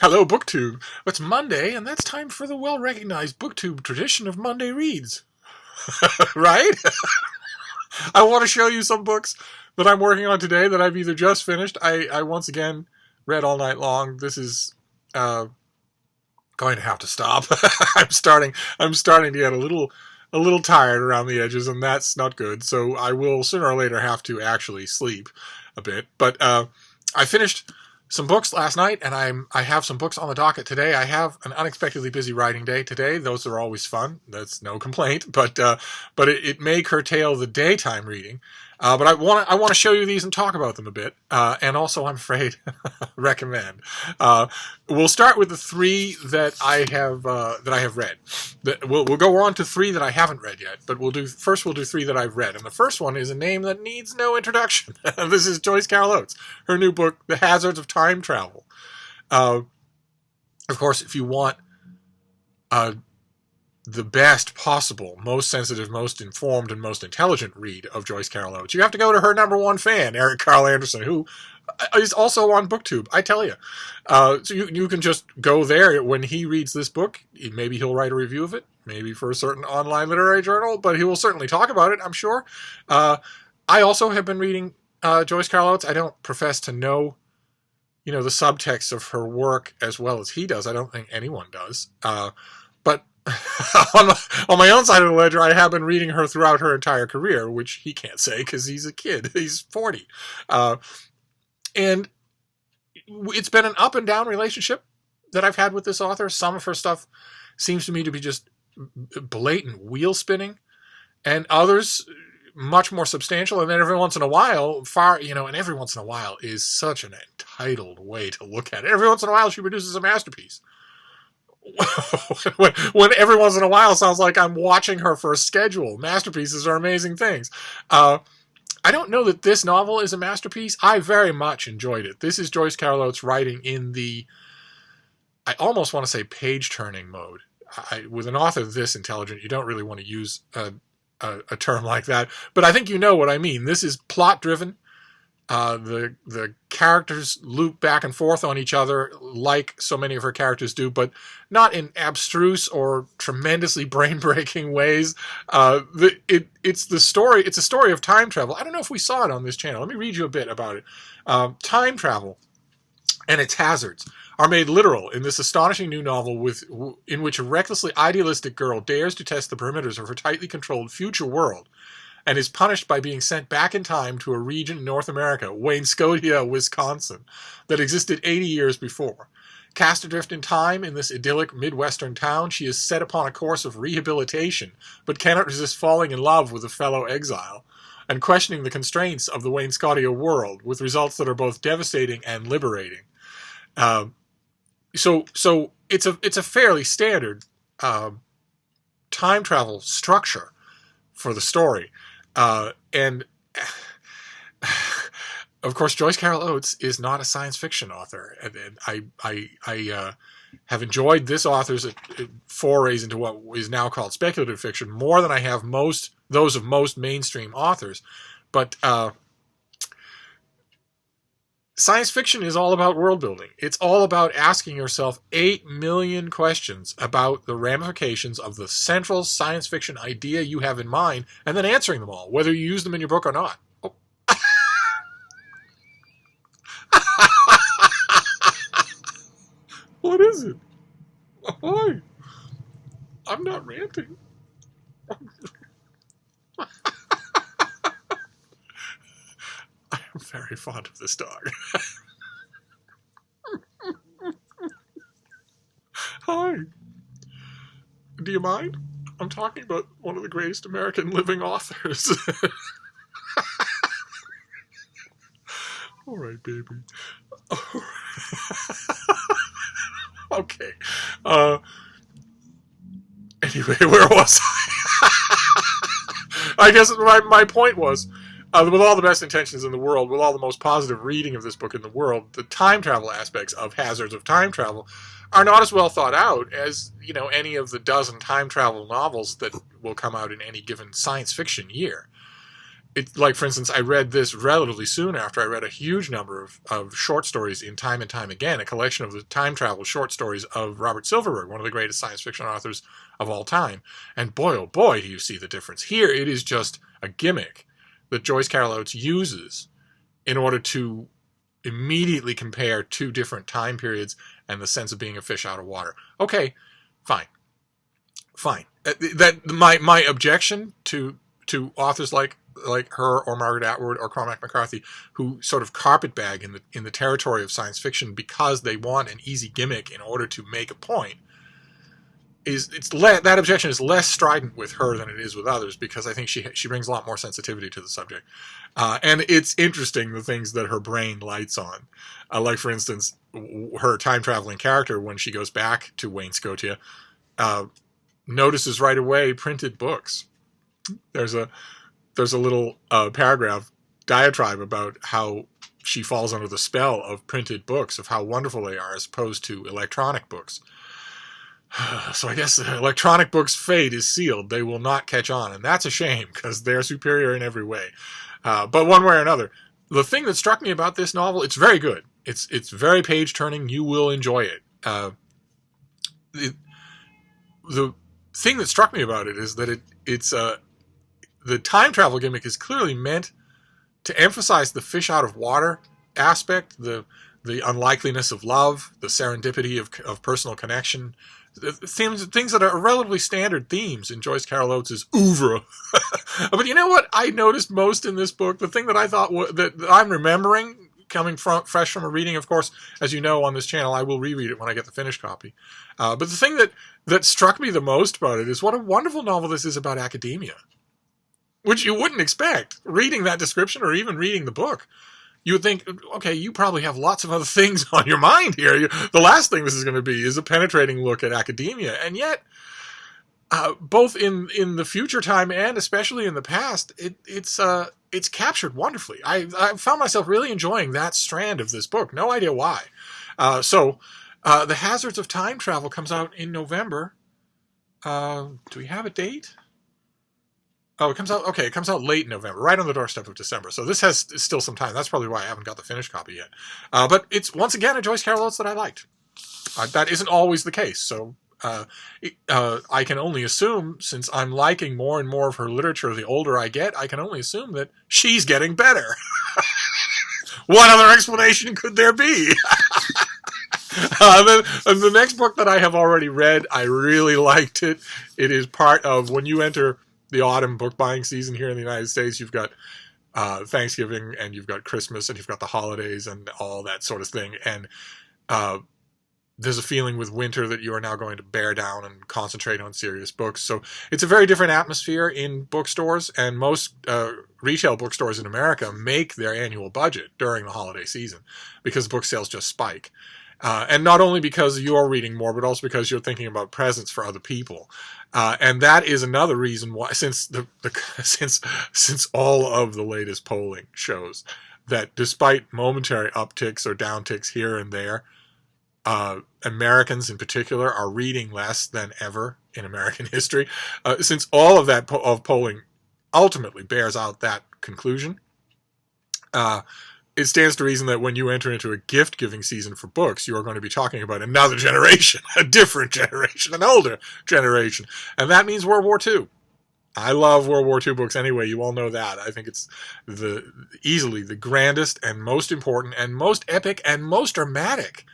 Hello, BookTube. It's Monday, and that's time for the well-recognized BookTube tradition of Monday Reads. Right? I want to show you some books that I'm working on today that I've either just finished. I once again read all night long. This is going to have to stop. I'm starting to get a little tired around the edges, and that's not good. So I will sooner or later have to actually sleep a bit. But I finished some books last night, and I have some books on the docket today. I have an unexpectedly busy writing day today. Those are always fun. That's no complaint. But it may curtail the daytime reading. But I want to show you these and talk about them a bit, and also, I'm afraid, recommend. We'll start with the three that I have read. We'll go on to three that I haven't read yet, but we'll do three that I've read. And the first one is a name that needs no introduction. This is Joyce Carol Oates, her new book, The Hazards of Time Travel. Of course, if you want the best possible, most sensitive, most informed, and most intelligent read of Joyce Carol Oates, you have to go to her number one fan, Eric Carl Anderson, who is also on BookTube, I tell you. So you can just go there when he reads this book. Maybe he'll write a review of it, maybe for a certain online literary journal, but he will certainly talk about it, I'm sure. I also have been reading Joyce Carol Oates. I don't profess to know, the subtext of her work as well as he does. I don't think anyone does. But on my own side of the ledger, I have been reading her throughout her entire career, which he can't say because he's a kid. He's 40. And it's been an up and down relationship that I've had with this author. Some of her stuff seems to me to be just blatant wheel spinning, and others much more substantial. And then every once in a while, and every once in a while is such an entitled way to look at it. Every once in a while, she produces a masterpiece. when every once in a while sounds like I'm watching her for a schedule. Masterpieces are amazing things. I don't know that this novel is a masterpiece. I very much enjoyed it. This is Joyce Carol Oates writing in the, I almost want to say, page-turning mode. With an author this intelligent, you don't really want to use a term like that, but I think you know what I mean. This is plot-driven. The characters loop back and forth on each other like so many of her characters do, but not in abstruse or tremendously brain-breaking ways. It's a story of time travel. I don't know if we saw it on this channel. Let me read you a bit about it. Time travel and its hazards are made literal in this astonishing new novel in which a recklessly idealistic girl dares to test the perimeters of her tightly controlled future world and is punished by being sent back in time to a region in North America, Waynescotia, Wisconsin, that existed 80 years before. Cast adrift in time in this idyllic Midwestern town, she is set upon a course of rehabilitation, but cannot resist falling in love with a fellow exile, and questioning the constraints of the Waynescotia world, with results that are both devastating and liberating. So it's a fairly standard time travel structure for the story. And of course, Joyce Carol Oates is not a science fiction author, and I have enjoyed this author's forays into what is now called speculative fiction more than I have those of most mainstream authors. But science fiction is all about world building. It's all about asking yourself 8 million questions about the ramifications of the central science fiction idea you have in mind, and then answering them all, whether you use them in your book or not. Oh. What is it? Why? I'm not ranting. I'm very fond of this dog. Hi. Do you mind? I'm talking about one of the greatest American living authors. All right, baby. Okay. Anyway, where was I? I guess my point was, with all the best intentions in the world, with all the most positive reading of this book in the world, the time travel aspects of Hazards of Time Travel are not as well thought out as, any of the dozen time travel novels that will come out in any given science fiction year. it's like, for instance, I read this relatively soon after I read a huge number of short stories in Time and Time Again, a collection of the time travel short stories of Robert Silverberg, one of the greatest science fiction authors of all time. And boy, oh boy, do you see the difference. Here, it is just a gimmick that Joyce Carol Oates uses in order to immediately compare two different time periods and the sense of being a fish out of water. Okay, fine. That my objection to authors like her or Margaret Atwood or Cormac McCarthy, who sort of carpetbag in the territory of science fiction because they want an easy gimmick in order to make a point, that objection is less strident with her than it is with others, because I think she brings a lot more sensitivity to the subject, and it's interesting the things that her brain lights on, like, for instance, her time traveling character, when she goes back to Wayne Scotia, notices right away printed books. There's a little paragraph diatribe about how she falls under the spell of printed books, of how wonderful they are as opposed to electronic books. So I guess the electronic books' fate is sealed. They will not catch on, and that's a shame, because they're superior in every way. But one way or another, the thing that struck me about this novel, it's very good. It's very page-turning. You will enjoy it. The thing that struck me about it is that it's the time travel gimmick is clearly meant to emphasize the fish out of water aspect, the unlikeliness of love, the serendipity of personal connection, things that are relatively standard themes in Joyce Carol Oates' oeuvre. But you know what I noticed most in this book? The thing that I thought that I'm remembering, coming fresh from a reading, of course, as you know on this channel, I will reread it when I get the finished copy. But the thing that struck me the most about it is what a wonderful novel this is about academia, which you wouldn't expect reading that description or even reading the book. You would think, okay, you probably have lots of other things on your mind here. The last thing this is going to be is a penetrating look at academia. And yet, both in the future time and especially in the past, it's captured wonderfully. I found myself really enjoying that strand of this book. No idea why. So The Hazards of Time Travel comes out in November. Do we have a date? Oh, it comes out late November, right on the doorstep of December. So this has still some time. That's probably why I haven't got the finished copy yet. But it's, once again, a Joyce Carol Oates that I liked. That isn't always the case. So I can only assume, since I'm liking more and more of her literature the older I get, I can only assume that she's getting better. What other explanation could there be? The next book that I have already read, I really liked it. It is part of, when you enter the autumn book buying season here in the United States, you've got Thanksgiving and you've got Christmas and you've got the holidays and all that sort of thing. And there's a feeling with winter that you are now going to bear down and concentrate on serious books. So it's a very different atmosphere in bookstores, and most retail bookstores in America make their annual budget during the holiday season because book sales just spike. And not only because you're reading more, but also because you're thinking about presents for other people. And that is another reason why, since all of the latest polling shows that despite momentary upticks or downticks here and there, Americans in particular are reading less than ever in American history. Since all of that polling ultimately bears out that conclusion, it stands to reason that when you enter into a gift-giving season for books, you are going to be talking about another generation, a different generation, an older generation. And that means World War II. I love World War II books anyway. You all know that. I think it's easily the grandest and most important and most epic and most dramatic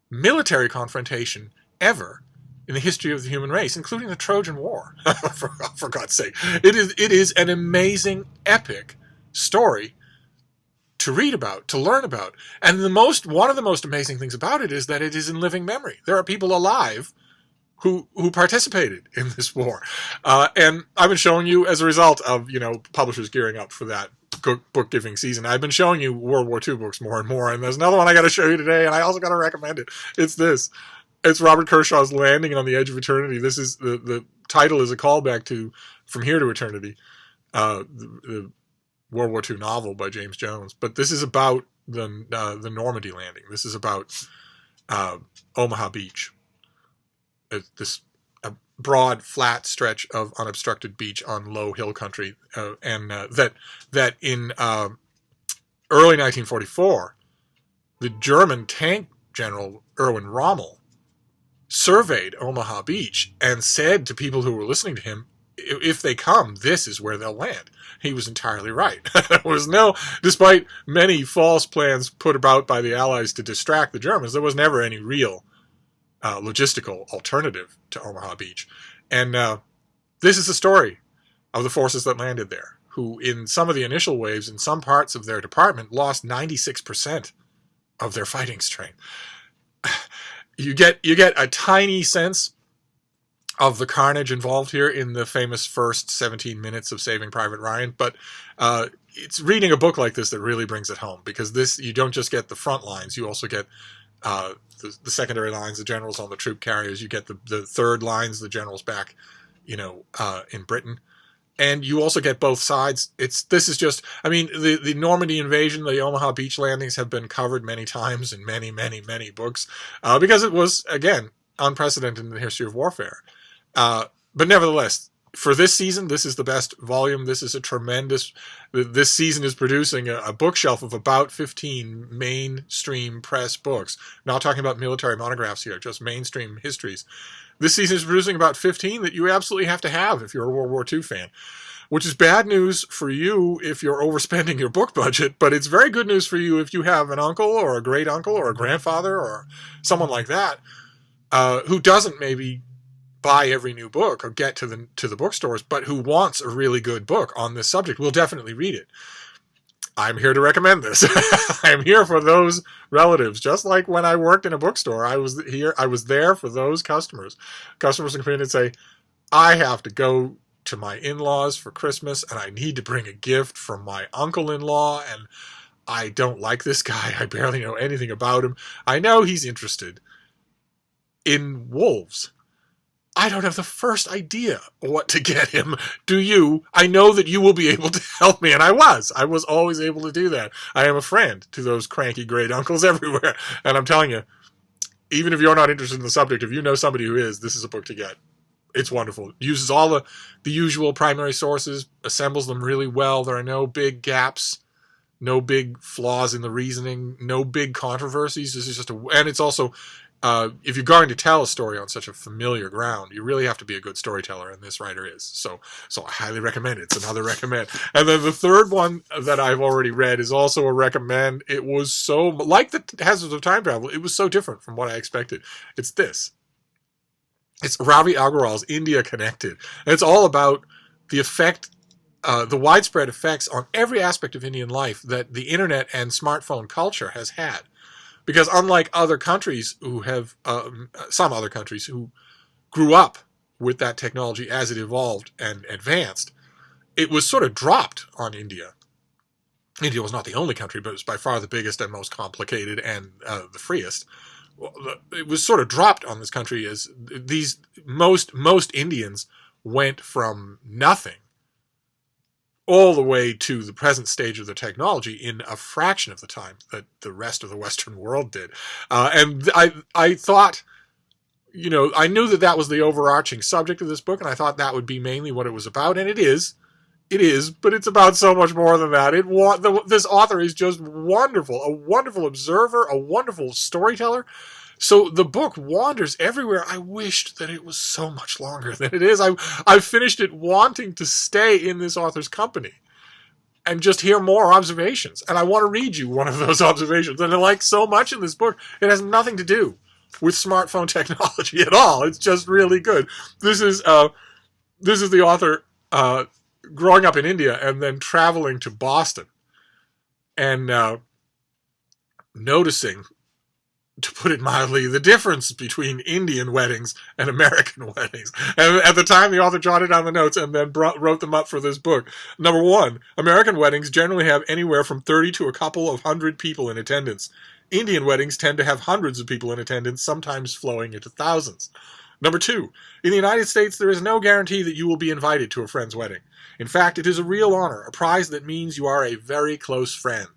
military confrontation ever in the history of the human race, including the Trojan War. for God's sake. It is an amazing, epic story to read about, to learn about. And one of the most amazing things about it is that it is in living memory. There are people alive who participated in this war. And I've been showing you, as a result of, publishers gearing up for that book giving season, I've been showing you World War II books more and more. And there's another one I got to show you today, and I also got to recommend it. It's this. It's Robert Kershaw's Landing on the Edge of Eternity. This is the title is a callback to From Here to Eternity, the World War II novel by James Jones. But this is about the Normandy Landing. This is about Omaha Beach. This broad, flat stretch of unobstructed beach on low hill country, and that in early 1944, the German tank general Erwin Rommel surveyed Omaha Beach and said to people who were listening to him, if they come, this is where they'll land. He was entirely right. There was no, despite many false plans put about by the Allies to distract the Germans, there was never any real logistical alternative to Omaha Beach. And this is the story of the forces that landed there, who in some of the initial waves, in some parts of their department, lost 96% of their fighting strength. You get a tiny sense of the carnage involved here in the famous first 17 minutes of Saving Private Ryan, but it's reading a book like this that really brings it home, because this, you don't just get the front lines, you also get the secondary lines, the generals on the troop carriers, you get the third lines, the generals back, in Britain, and you also get both sides. This is just, I mean, the Normandy invasion, the Omaha Beach landings have been covered many times in many, many, many books, because it was, again, unprecedented in the history of warfare. But nevertheless, for this season, this is the best volume. This is a tremendous, this season is producing a bookshelf of about 15 mainstream press books. Not talking about military monographs here, just mainstream histories. This season is producing about 15 that you absolutely have to have if you're a World War II fan, which is bad news for you if you're overspending your book budget, but it's very good news for you if you have an uncle or a great uncle or a grandfather or someone like that who doesn't maybe buy every new book or get to the bookstores, but who wants a really good book on this subject. Will definitely read it. I'm here to recommend this. I'm here for those relatives. Just like when I worked in a bookstore, I was there for those customers. Customers who come in and say, I have to go to my in-laws for Christmas and I need to bring a gift from my uncle-in-law, and I don't like this guy. I barely know anything about him. I know he's interested in wolves. I don't have the first idea what to get him. Do you? I know that you will be able to help me, and I was always able to do that. I am a friend to those cranky great uncles everywhere, and I'm telling you, even if you're not interested in the subject, if you know somebody who is, this is a book to get. It's wonderful. It uses all the usual primary sources, assembles them really well. There are no big gaps, no big flaws in the reasoning, no big controversies. This is just and it's also, if you're going to tell a story on such a familiar ground, you really have to be a good storyteller, and this writer is. So I highly recommend it. It's another recommend. And then the third one that I've already read is also a recommend. It was so, like the Hazards of Time Travel, it was so different from what I expected. It's this. It's Ravi Agrawal's India Connected. And it's all about the effect, the widespread effects on every aspect of Indian life that the internet and smartphone culture has had. Because unlike other countries who have, some other countries who grew up with that technology as it evolved and advanced, it was sort of dropped on India. India was not the only country, but it was by far the biggest and most complicated and the freest. It was sort of dropped on this country as these most Indians went from nothing all the way to the present stage of the technology in a fraction of the time that the rest of the Western world did. And I thought, I knew that was the overarching subject of this book, and I thought that would be mainly what it was about, and it is. It is, but it's about so much more than that. This author is just wonderful, a wonderful observer, a wonderful storyteller. So the book wanders everywhere. I wished that it was so much longer than it is. I finished it wanting to stay in this author's company and just hear more observations. And I want to read you one of those observations. And I like so much in this book, it has nothing to do with smartphone technology at all. It's just really good. This is the author growing up in India and then traveling to Boston and noticing, to put it mildly, the difference between Indian weddings and American weddings. And at the time, the author jotted down the notes and then wrote them up for this book. Number one, American weddings generally have anywhere from 30 to a couple of hundred people in attendance. Indian weddings tend to have hundreds of people in attendance, sometimes flowing into thousands. Number two, in the United States, there is no guarantee that you will be invited to a friend's wedding. In fact, it is a real honor, a prize that means you are a very close friend.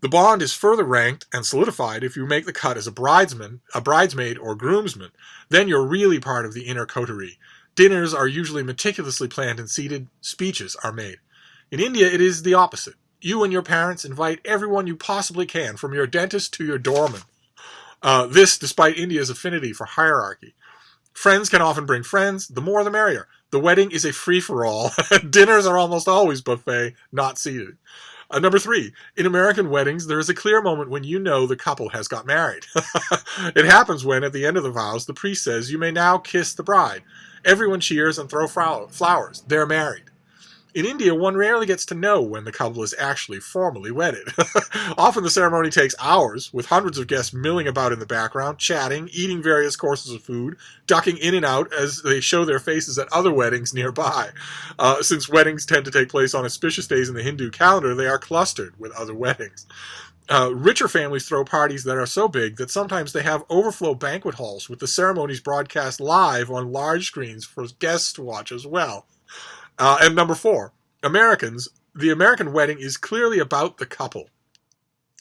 The bond is further ranked and solidified if you make the cut as a bridesmaid, or groomsman. Then you're really part of the inner coterie. Dinners are usually meticulously planned and seated. Speeches are made. In India, it is the opposite. You and your parents invite everyone you possibly can, from your dentist to your doorman. This despite India's affinity for hierarchy. Friends can often bring friends. The more the merrier. The wedding is a free-for-all. Dinners are almost always buffet, not seated. Number 3, in American weddings, there is a clear moment when you know the couple has got married. It happens when, at the end of the vows, the priest says, "You may now kiss the bride." Everyone cheers and throw flowers. They're married. In India, one rarely gets to know when the couple is actually formally wedded. Often the ceremony takes hours, with hundreds of guests milling about in the background, chatting, eating various courses of food, ducking in and out as they show their faces at other weddings nearby. Since weddings tend to take place on auspicious days in the Hindu calendar, they are clustered with other weddings. Richer families throw parties that are so big that sometimes they have overflow banquet halls with the ceremonies broadcast live on large screens for guests to watch as well. And number 4, Americans. The American wedding is clearly about the couple.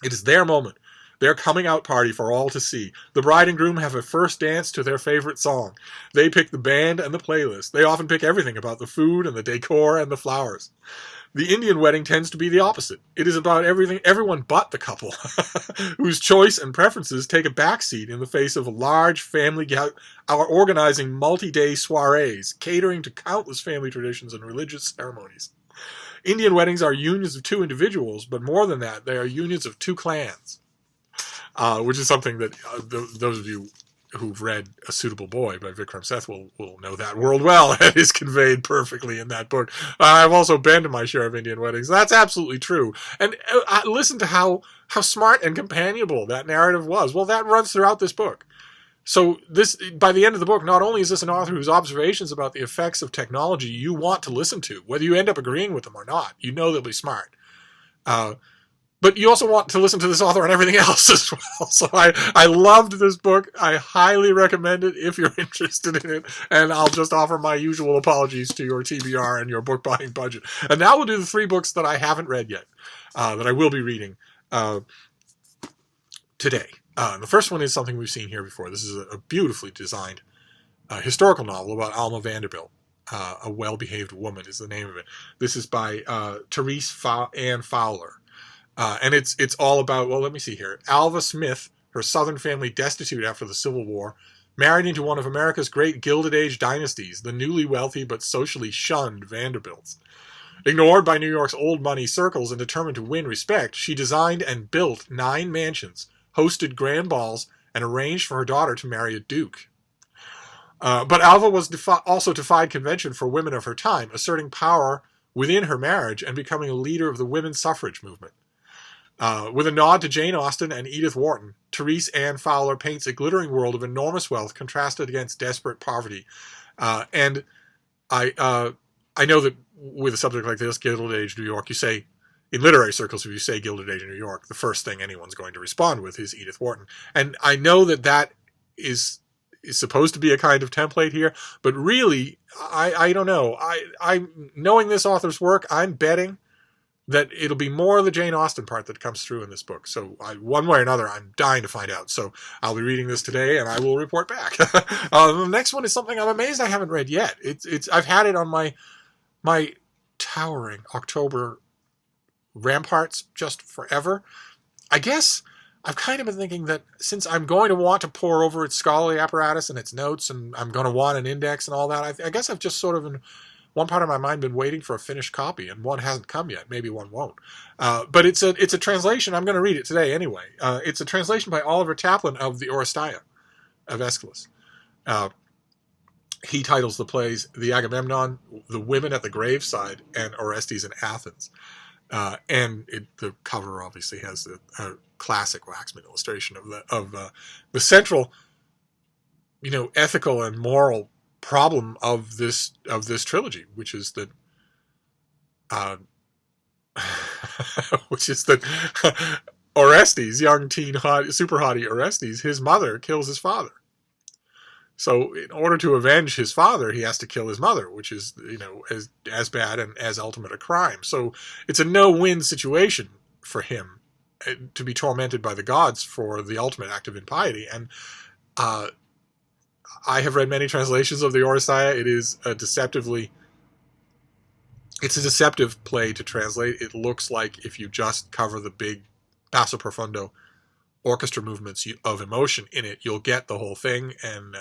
It is their moment, their coming out party for all to see. The bride and groom have a first dance to their favorite song. They pick the band and the playlist. They often pick everything about the food and the decor and the flowers. The Indian wedding tends to be the opposite. It is about everyone but the couple, whose choice and preferences take a backseat in the face of a large family organizing multi-day soirees, catering to countless family traditions and religious ceremonies. Indian weddings are unions of 2 individuals, but more than that, they are unions of 2 clans, which is something that those of you who've read A Suitable Boy by Vikram Seth will know that world well. It is conveyed perfectly in that book. I've also been to my share of Indian weddings. That's absolutely true. And listen to how smart and companionable that narrative was. Well, that runs throughout this book. So this, by the end of the book, not only is this an author whose observations about the effects of technology you want to listen to, whether you end up agreeing with them or not, you know they'll be smart. But you also want to listen to this author on everything else as well. So I loved this book. I highly recommend it if you're interested in it. And I'll just offer my usual apologies to your TBR and your book buying budget. And now we'll do the 3 books that I haven't read yet, that I will be reading today. The first one is something we've seen here before. This is a beautifully designed historical novel about Alma Vanderbilt. A Well-Behaved Woman is the name of it. This is by Therese Ann Fowler. And it's all about, well, let me see here. Alva Smith, her Southern family destitute after the Civil War, married into one of America's great Gilded Age dynasties, the newly wealthy but socially shunned Vanderbilts. Ignored by New York's old money circles and determined to win respect, she designed and built 9 mansions, hosted grand balls, and arranged for her daughter to marry a duke. But Alva was also defied convention for women of her time, asserting power within her marriage and becoming a leader of the women's suffrage movement. With a nod to Jane Austen and Edith Wharton, Therese Ann Fowler paints a glittering world of enormous wealth contrasted against desperate poverty. And I know that with a subject like this, Gilded Age New York, you say, in literary circles, if you say Gilded Age in New York, the first thing anyone's going to respond with is Edith Wharton. And I know that is supposed to be a kind of template here, but really, I don't know. I knowing this author's work, I'm betting that it'll be more of the Jane Austen part that comes through in this book. So one way or another, I'm dying to find out. So I'll be reading this today, and I will report back. The next one is something I'm amazed I haven't read yet. I've had it on my towering October ramparts just forever. I guess I've kind of been thinking that since I'm going to want to pore over its scholarly apparatus and its notes, and I'm going to want an index and all that, I guess I've just sort of, in one part of my mind, been waiting for a finished copy, and one hasn't come yet. Maybe one won't. But it's a translation. I'm going to read it today anyway. It's a translation by Oliver Taplin of the Oresteia of Aeschylus. He titles the plays The Agamemnon, The Women at the Graveside, and Orestes in Athens. And the cover obviously has a classic Waxman illustration of the central, ethical and moral problem of this trilogy, which is that Orestes, young teen super hottie Orestes, his mother kills his father. So in order to avenge his father, he has to kill his mother, which is, as bad and as ultimate a crime. So it's a no-win situation for him to be tormented by the gods for the ultimate act of impiety. And I have read many translations of the Oresteia. It is it's a deceptive play to translate. It looks like if you just cover the big basso profundo orchestra movements of emotion in it, you'll get the whole thing, and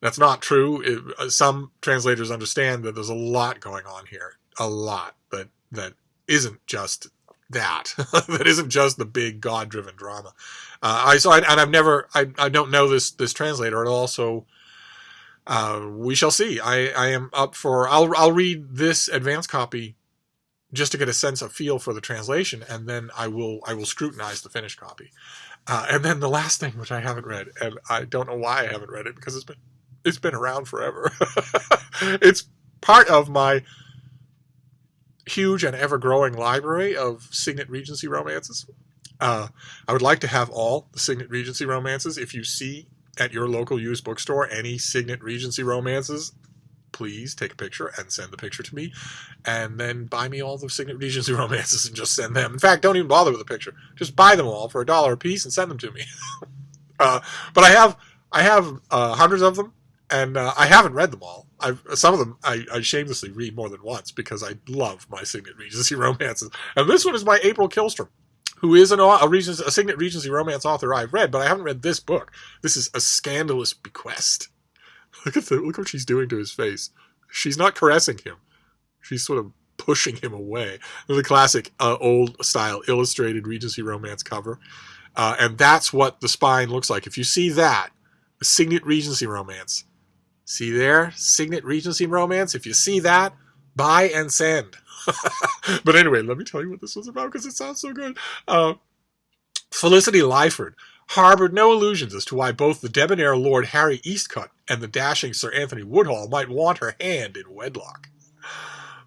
that's not true. Some translators understand that there's a lot going on here, a lot that isn't just that. That isn't just the big God-driven drama. I don't know this translator at all, so we shall see. I am up for. I'll read this advance copy just to get a sense of feel for the translation, and then I will scrutinize the finished copy. And then the last thing, which I haven't read, and I don't know why I haven't read it, because it's been around forever. It's part of my huge and ever-growing library of Signet Regency romances. I would like to have all the Signet Regency romances. If you see at your local used bookstore any Signet Regency romances, please take a picture and send the picture to me, and then buy me all the Signet Regency romances and just send them. In fact, don't even bother with a picture. Just buy them all for $1 a piece and send them to me. But I have hundreds of them, and I haven't read them all. Some of them I shamelessly read more than once because I love my Signet Regency romances. And this one is by April Kilstrom, who is a Signet Regency romance author I've read, but I haven't read this book. This is A Scandalous Bequest. Look what she's doing to his face. She's not caressing him. She's sort of pushing him away. The classic old-style illustrated Regency romance cover. And that's what the spine looks like. If you see that, a Signet Regency romance. See there? Signet Regency romance. If you see that, buy and send. But anyway, let me tell you what this was about, because it sounds so good. Felicity Lyford harbored no illusions as to why both the debonair Lord Harry Eastcott and the dashing Sir Anthony Woodhall might want her hand in wedlock.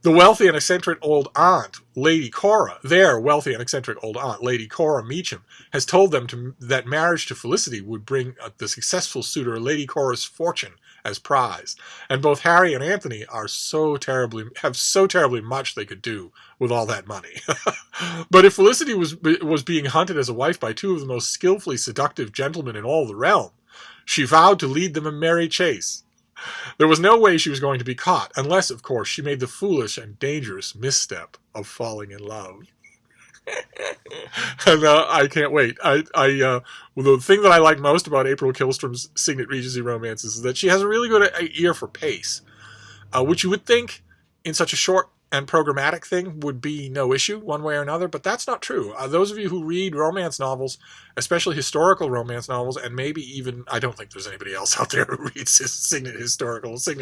The wealthy and eccentric old aunt, Lady Cora, Lady Cora Meacham, has told them that marriage to Felicity would bring the successful suitor Lady Cora's fortune as prize, and both Harry and Anthony have so terribly much they could do with all that money. But if Felicity was being hunted as a wife by two of the most skillfully seductive gentlemen in all the realm, she vowed to lead them a merry chase. There was no way she was going to be caught, unless, of course, she made the foolish and dangerous misstep of falling in love. And I can't wait. The thing that I like most about April Kilstrom's Signet Regency romances is that she has a really good ear for pace, which you would think in such a short and programmatic thing would be no issue one way or another, but that's not true. Those of you who read romance novels, especially historical romance novels, and maybe even, I don't think there's anybody else out there who reads Signet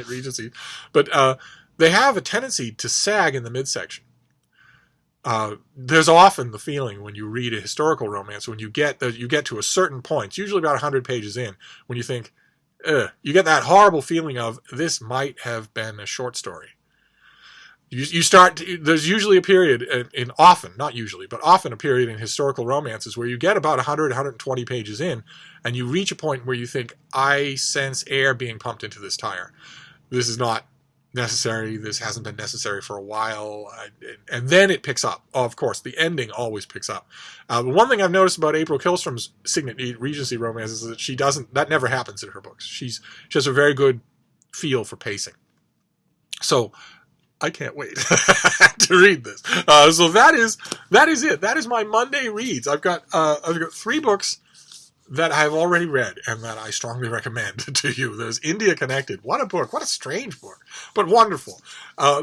Regency, but they have a tendency to sag in the midsection. There's often the feeling when you read a historical romance, when you get to a certain point, it's usually about 100 pages in, when you think, you get that horrible feeling of, this might have been a short story. There's usually a period often a period in historical romances where you get about 100, 120 pages in, and you reach a point where you think, I sense air being pumped into this tire. This is not necessary. This hasn't been necessary for a while. And then it picks up. Oh, of course, the ending always picks up. The one thing I've noticed about April Kilstrom's Signet Regency romances is that that never happens in her books. She has a very good feel for pacing. So I can't wait to read this. So that is it. That is my Monday reads. I've got 3 books that I've already read and that I strongly recommend to you. There's India Connected. What a book. What a strange book, but wonderful.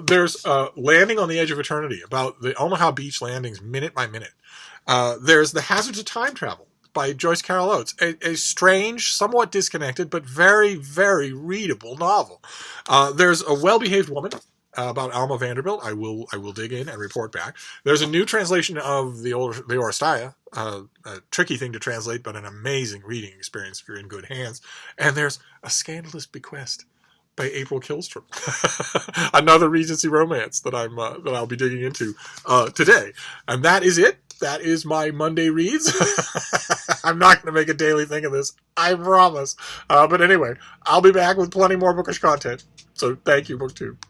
There's Landing on the Edge of Eternity, about the Omaha Beach landings minute by minute. There's The Hazards of Time Travel by Joyce Carol Oates, a strange, somewhat disconnected, but very, very readable novel. There's A Well-Behaved Woman, about Alma Vanderbilt. I will dig in and report back. There's a new translation of the Oresteia, a tricky thing to translate, but an amazing reading experience if you're in good hands. And there's A Scandalous Bequest by April Kilstrom, another Regency romance that I'll be digging into today. And that is it. That is my Monday reads. I'm not going to make a daily thing of this, I promise. But anyway, I'll be back with plenty more bookish content. So thank you, BookTube.